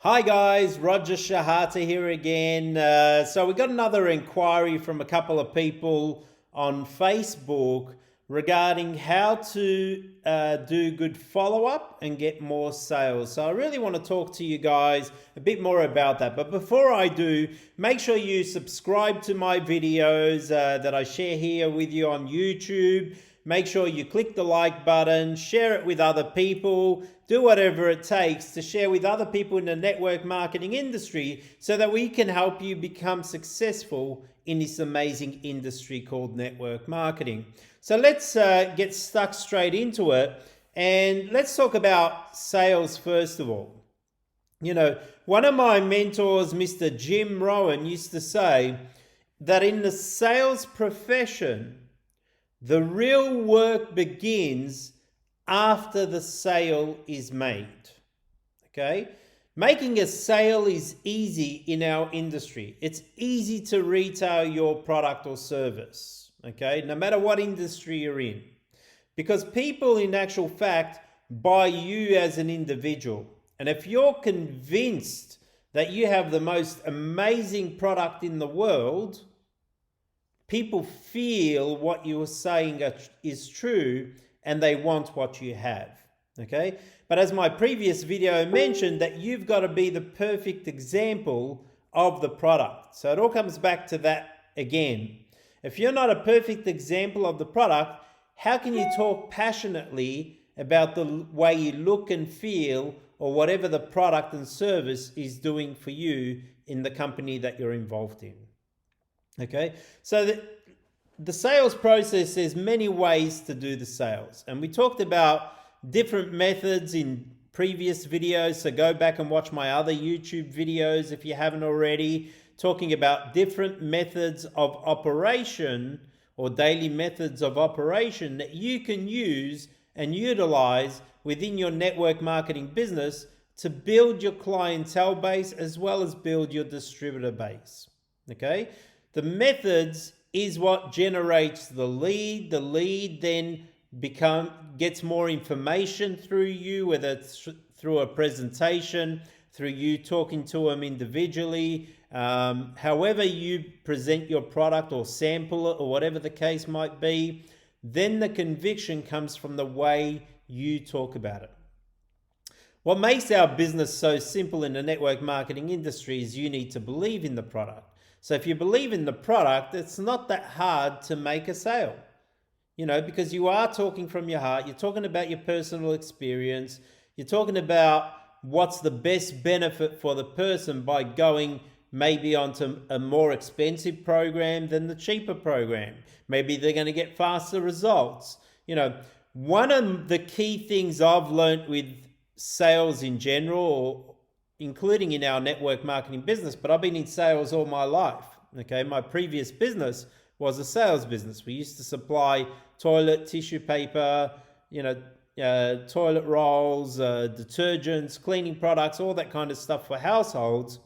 Hi guys, Roger Shahata here again. So we got another inquiry from a couple of people on Facebook regarding how to do good follow-up and get more sales. So I really want to talk to you guys a bit more about that. But before I do, make sure you subscribe to my videos that I share here with you on YouTube. Make sure you click the like button, share it with other people, do whatever it takes to share with other people in the network marketing industry so that we can help you become successful in this amazing industry called network marketing. So let's get stuck straight into it, and let's talk about sales first of all. You know, one of my mentors, Mr. Jim Rohn, used to say that in the sales profession, the real work begins after the sale is made. Okay? Making a sale is easy in our industry. It's easy to retail your product or service. Okay? No matter what industry you're in. Because people in actual fact buy you as an individual. And if you're convinced that you have the most amazing product in the world, people feel what you're saying is true and they want what you have, okay? But as my previous video mentioned, that you've got to be the perfect example of the product. So it all comes back to that again. If you're not a perfect example of the product, how can you talk passionately about the way you look and feel or whatever the product and service is doing for you in the company that you're involved in? Okay, so the sales process, there's many ways to do the sales. And we talked about different methods in previous videos. So go back and watch my other YouTube videos if you haven't already, talking about different methods of operation or daily methods of operation that you can use and utilize within your network marketing business to build your clientele base as well as build your distributor base. Okay. The methods is what generates the lead. The lead then gets more information through you, whether it's through a presentation, through you talking to them individually, however you present your product or sample it or whatever the case might be. Then the conviction comes from the way you talk about it. What makes our business so simple in the network marketing industry is you need to believe in the product. So if you believe in the product, it's not that hard to make a sale, you know, because you are talking from your heart. You're talking about your personal experience. You're talking about what's the best benefit for the person by going maybe onto a more expensive program than the cheaper program. Maybe they're going to get faster results. You know, one of the key things I've learned with sales in general, including in our network marketing business, but I've been in sales all my life. Okay, my previous business was a sales business. We used to supply toilet tissue paper, toilet rolls, detergents, cleaning products, all that kind of stuff for households.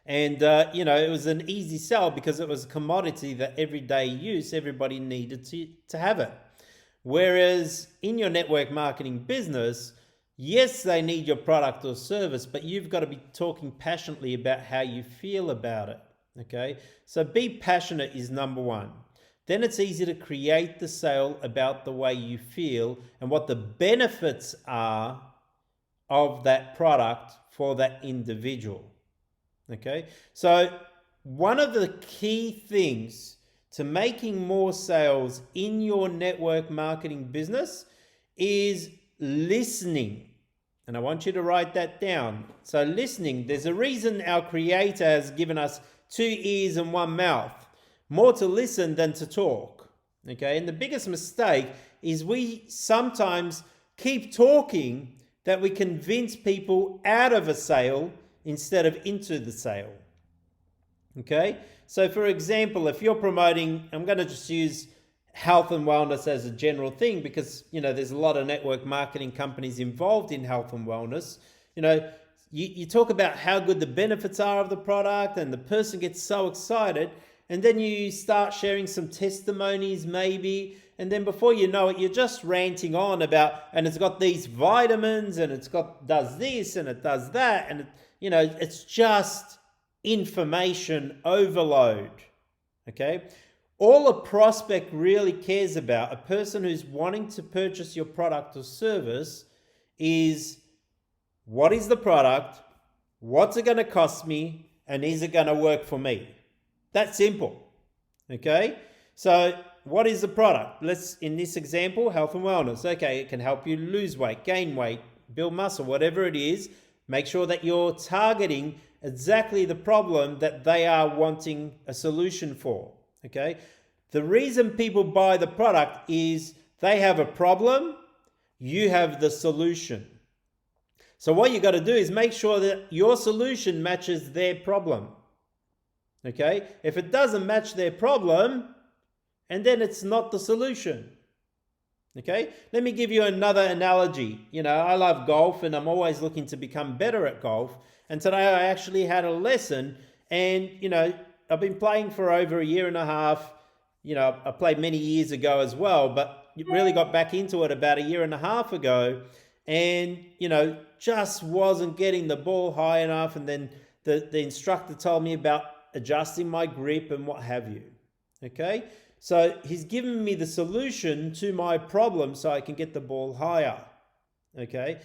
And, it was an easy sell because it was a commodity that everyday use, everybody needed to have it. Whereas in your network marketing business, yes, they need your product or service, but you've got to be talking passionately about how you feel about it, okay? So be passionate is number one. Then it's easy to create the sale about the way you feel and what the benefits are of that product for that individual, okay? So one of the key things to making more sales in your network marketing business is listening. And I want you to write that down. So listening, there's a reason our Creator has given us 2 ears and 1 mouth. More to listen than to talk. Okay, and the biggest mistake is we sometimes keep talking that we convince people out of a sale instead of into the sale. Okay, so for example, if you're promoting, I'm going to just use health and wellness as a general thing because, there's a lot of network marketing companies involved in health and wellness. You talk about how good the benefits are of the product and the person gets so excited, and then you start sharing some testimonies maybe, And then before you know it, you're just ranting on about, and it's got these vitamins, and does this, and it does that. And, it's just information overload. Okay. All a prospect really cares about, a person who's wanting to purchase your product or service, is what is the product, what's it going to cost me, and is it going to work for me? That's simple. Okay, so what is the product? In this example, health and wellness. Okay, it can help you lose weight, gain weight, build muscle, whatever it is. Make sure that you're targeting exactly the problem that they are wanting a solution for. Okay, the reason people buy the product is they have a problem, you have the solution. So what you got to do is make sure that your solution matches their problem. Okay, if it doesn't match their problem, and then it's not the solution. Okay, let me give you another analogy. I love golf, and I'm always looking to become better at golf. And today I actually had a lesson, and I've been playing for over a year and a half. I played many years ago as well, but really got back into it about a year and a half ago, and just wasn't getting the ball high enough. And then the instructor told me about adjusting my grip and what have you. Okay, so he's given me the solution to my problem so I can get the ball higher. Okay,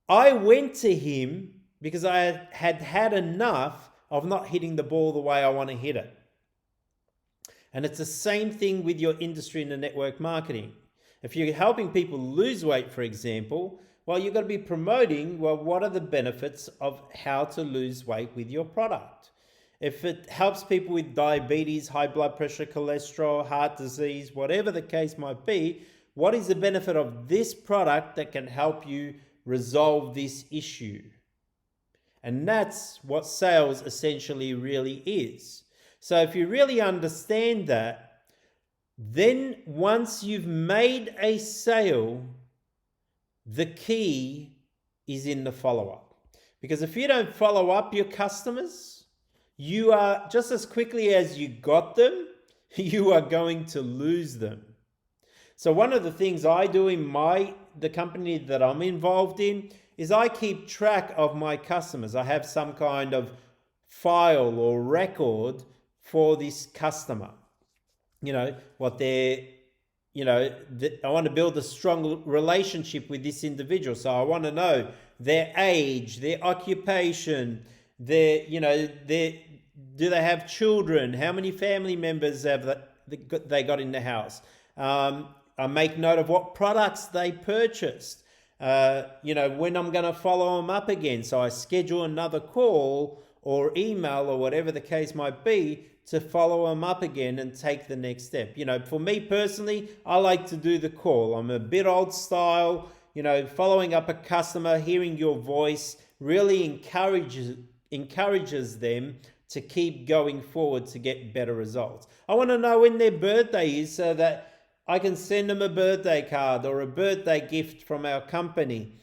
I went to him because I had enough of not hitting the ball the way I want to hit it. And it's the same thing with your industry and the network marketing. If you're helping people lose weight, for example, well, you've got to be promoting, what are the benefits of how to lose weight with your product? If it helps people with diabetes, high blood pressure, cholesterol, heart disease, whatever the case might be, what is the benefit of this product that can help you resolve this issue? And that's what sales essentially really is. So if you really understand that, then once you've made a sale, the key is in the follow-up. Because if you don't follow up your customers, you are, just as quickly as you got them, you are going to lose them. So one of the things I do in the company that I'm involved in is I keep track of my customers. I have some kind of file or record for this customer. What they're, I want to build a strong relationship with this individual. So I want to know their age, their occupation, do they have children? How many family members have they got in the house? I make note of what products they purchased. When I'm going to follow them up again. So I schedule another call or email or whatever the case might be to follow them up again and take the next step. For me personally, I like to do the call. I'm a bit old style. Following up a customer, hearing your voice really encourages them to keep going forward to get better results. I want to know when their birthday is so that I can send them a birthday card or a birthday gift from our company.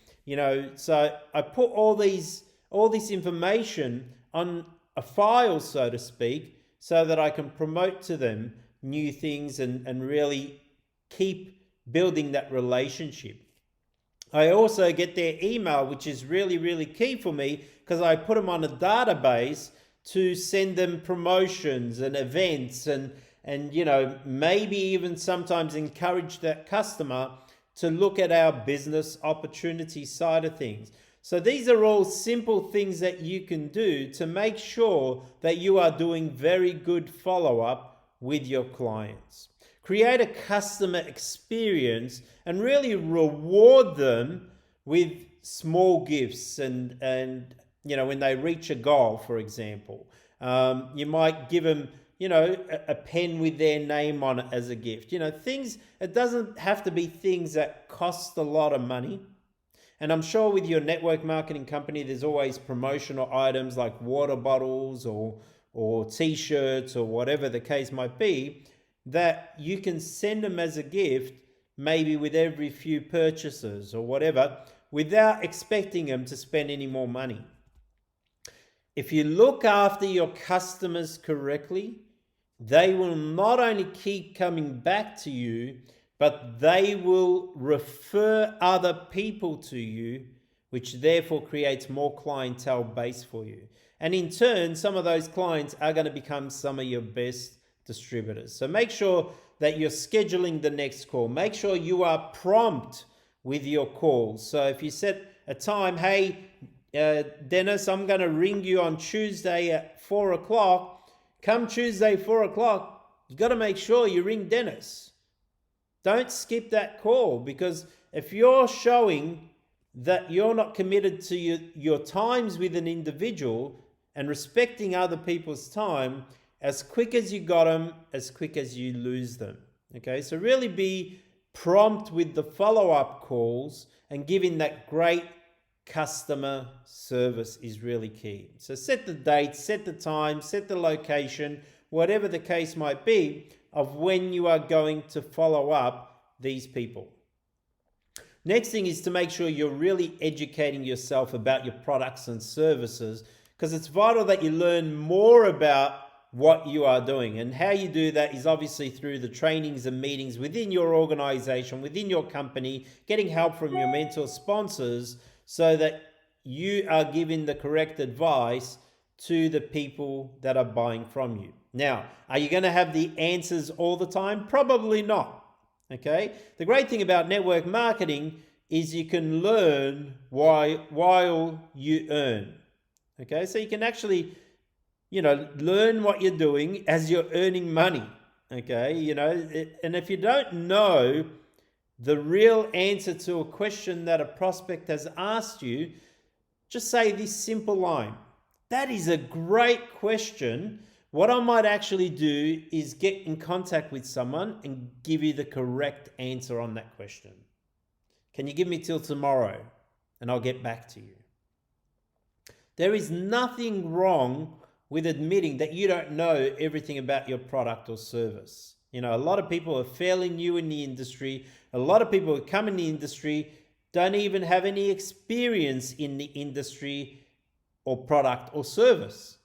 So I put all this information on a file, so to speak, so that I can promote to them new things and really keep building that relationship. I also get their email, which is really, really key for me because I put them on a database to send them promotions and events and maybe even sometimes encourage that customer to look at our business opportunity side of things. So these are all simple things that you can do to make sure that you are doing very good follow-up with your clients. Create a customer experience and really reward them with small gifts and when they reach a goal, for example. You might give them a pen with their name on it as a gift. Things, it doesn't have to be things that cost a lot of money. And I'm sure with your network marketing company, there's always promotional items like water bottles or t-shirts or whatever the case might be that you can send them as a gift, maybe with every few purchases or whatever, without expecting them to spend any more money. If you look after your customers correctly, they will not only keep coming back to you, but they will refer other people to you, which therefore creates more clientele base for you. And in turn, some of those clients are going to become some of your best distributors. So make sure that you're scheduling the next call. Make sure you are prompt with your calls. So if you set a time, hey, Dennis, I'm going to ring you on Tuesday at 4 o'clock. Come Tuesday, 4 o'clock, you got to make sure you ring Dennis. Don't skip that call, because if you're showing that you're not committed to your times with an individual and respecting other people's time, as quick as you got them, as quick as you lose them. Okay, so really be prompt with the follow-up calls, and giving that great customer service is really key. So set the date, set the time, set the location, whatever the case might be, of when you are going to follow up these people. Next thing is to make sure you're really educating yourself about your products and services, because it's vital that you learn more about what you are doing. And how you do that is obviously through the trainings and meetings within your organization, within your company, getting help from your mentor sponsors, so that you are giving the correct advice to the people that are buying from you. Now, are you going to have the answers all the time? Probably not. Okay. The great thing about network marketing is you can learn while you earn. Okay. So you can actually, learn what you're doing as you're earning money. Okay. And if you don't know the real answer to a question that a prospect has asked you, just say this simple line: that is a great question. What I might actually do is get in contact with someone and give you the correct answer on that question. Can you give me till tomorrow and I'll get back to you? There is nothing wrong with admitting that you don't know everything about your product or service. A lot of people are fairly new in the industry. A lot of people who come in the industry don't even have any experience in the industry or product or service.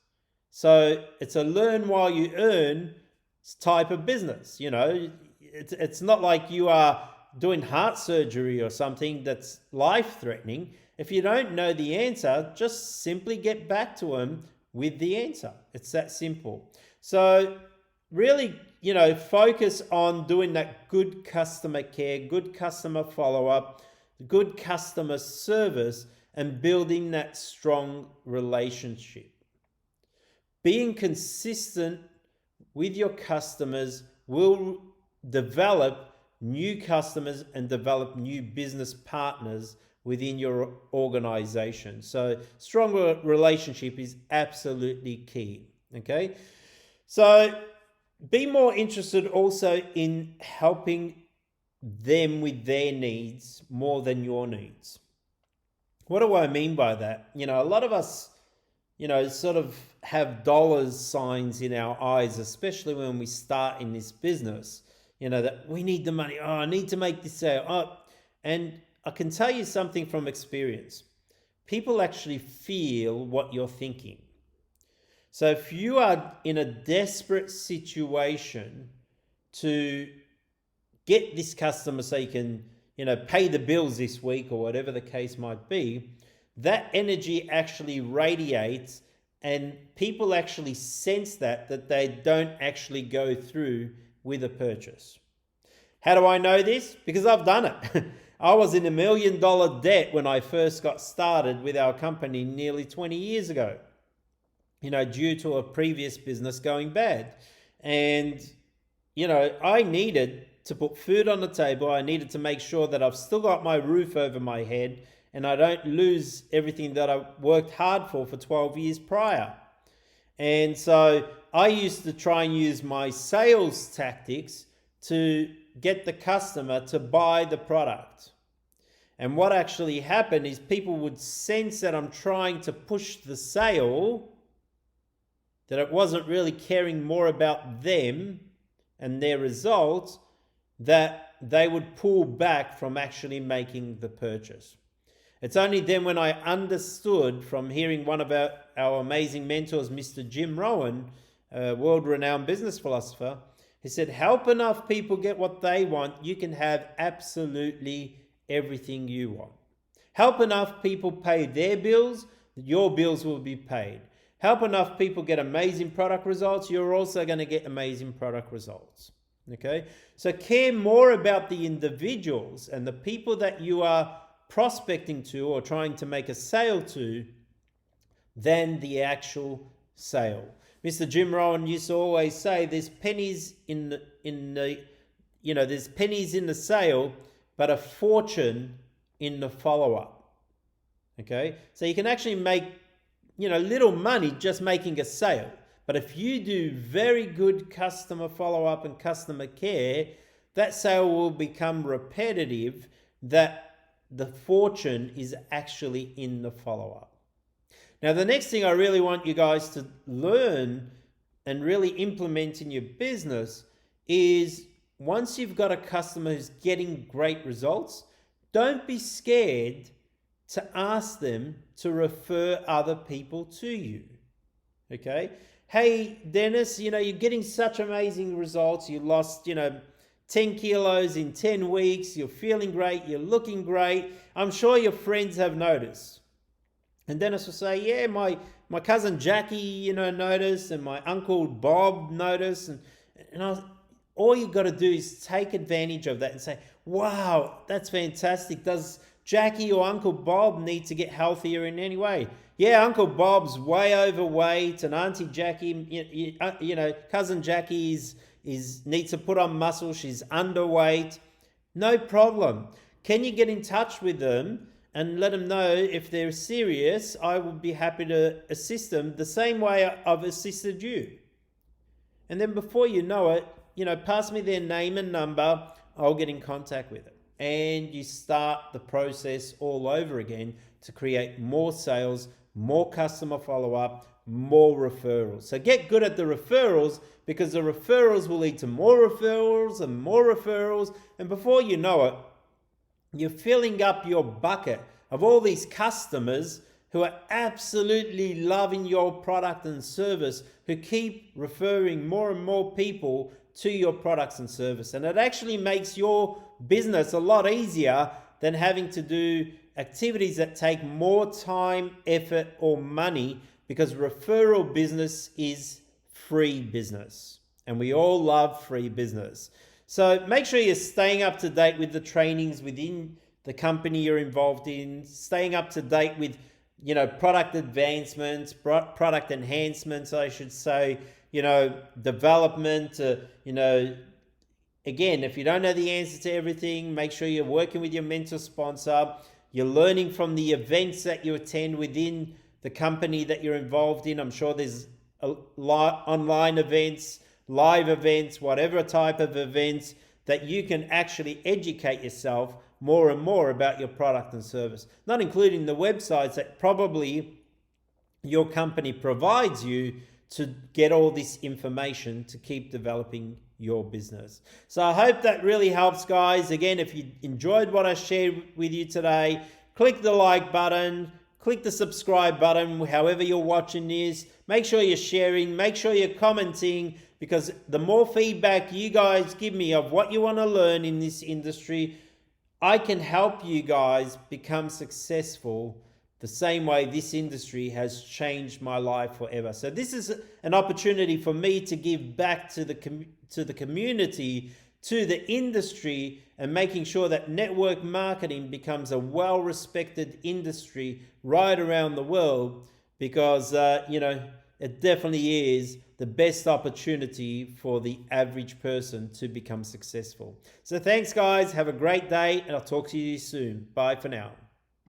So it's a learn while you earn type of business. It's not like you are doing heart surgery or something that's life-threatening. If you don't know the answer, just simply get back to them with the answer. It's that simple. So really, focus on doing that good customer care, good customer follow-up, good customer service, and building that strong relationship. Being consistent with your customers will develop new customers and develop new business partners within your organization. So strong relationship is absolutely key. Okay. So be more interested also in helping them with their needs more than your needs. What do I mean by that? A lot of us, sort of have dollars signs in our eyes, especially when we start in this business, that we need the money. Oh, I need to make this sale. And I can tell you something from experience. People actually feel what you're thinking. So if you are in a desperate situation to get this customer so you can, pay the bills this week or whatever the case might be, that energy actually radiates, and people actually sense that they don't actually go through with a purchase. How do I know this? Because I've done it. I was in $1 million debt when I first got started with our company nearly 20 years ago, due to a previous business going bad. And, I needed to put food on the table. I needed to make sure that I've still got my roof over my head and I don't lose everything that I worked hard for 12 years prior. And so I used to try and use my sales tactics to get the customer to buy the product. And what actually happened is people would sense that I'm trying to push the sale, that it wasn't really caring more about them and their results, that they would pull back from actually making the purchase. It's only then when I understood from hearing one of our amazing mentors, Mr. Jim Rohn, a world-renowned business philosopher. He said, help enough people get what they want, you can have absolutely everything you want. Help enough people pay their bills, your bills will be paid. Help enough people get amazing product results, you're also going to get amazing product results. Okay? So care more about the individuals and the people that you are prospecting to or trying to make a sale to than the actual sale. Mr. Jim Rohn used to always say there's pennies in the there's pennies in the sale, but a fortune in the follow-up. Okay? So you can actually make little money just making a sale. But if you do very good customer follow-up and customer care, that sale will become repetitive, that the fortune is actually in the follow-up. Now, the next thing I really want you guys to learn and really implement in your business is once you've got a customer who's getting great results, don't be scared to ask them to refer other people to you. Okay? Hey, Dennis, you're getting such amazing results. You lost, 10 kilos in 10 weeks. You're feeling great. You're looking great. I'm sure your friends have noticed. And Dennis will say, yeah, my cousin Jackie, noticed, and my uncle Bob noticed. And all you got to do is take advantage of that and say, wow, that's fantastic. Does Jackie or Uncle Bob need to get healthier in any way? Yeah, Uncle Bob's way overweight, and Auntie Jackie, cousin Jackie needs to put on muscle. She's underweight. No problem. Can you get in touch with them and let them know if they're serious? I would be happy to assist them the same way I've assisted you. And then before you know it, pass me their name and number. I'll get in contact with them. And you start the process all over again to create more sales, more customer follow-up, more referrals. So get good at the referrals, because the referrals will lead to more referrals and more referrals. And before you know it, you're filling up your bucket of all these customers who are absolutely loving your product and service, who keep referring more and more people to your products and service. And it actually makes your business a lot easier than having to do activities that take more time, effort, or money, because referral business is free business. And we all love free business. So make sure you're staying up to date with the trainings within the company you're involved in, staying up to date with, product advancements, product enhancements, I should say, development, again, if you don't know the answer to everything, make sure you're working with your mentor sponsor. You're learning from the events that you attend within the company that you're involved in. I'm sure there's online events, live events, whatever type of events that you can actually educate yourself more and more about your product and service, not including the websites that probably your company provides you to get all this information to keep developing your business. So I hope that really helps, guys. Again, if you enjoyed what I shared with you today, click the like button, click the subscribe button, however you're watching this. Make sure you're sharing, make sure you're commenting, because the more feedback you guys give me of what you want to learn in this industry, I can help you guys become successful the same way this industry has changed my life forever. So this is an opportunity for me to give back to the community, to the industry, and making sure that network marketing becomes a well-respected industry right around the world, because it definitely is the best opportunity for the average person to become successful. So thanks, guys. Have a great day, and I'll talk to you soon. Bye for now.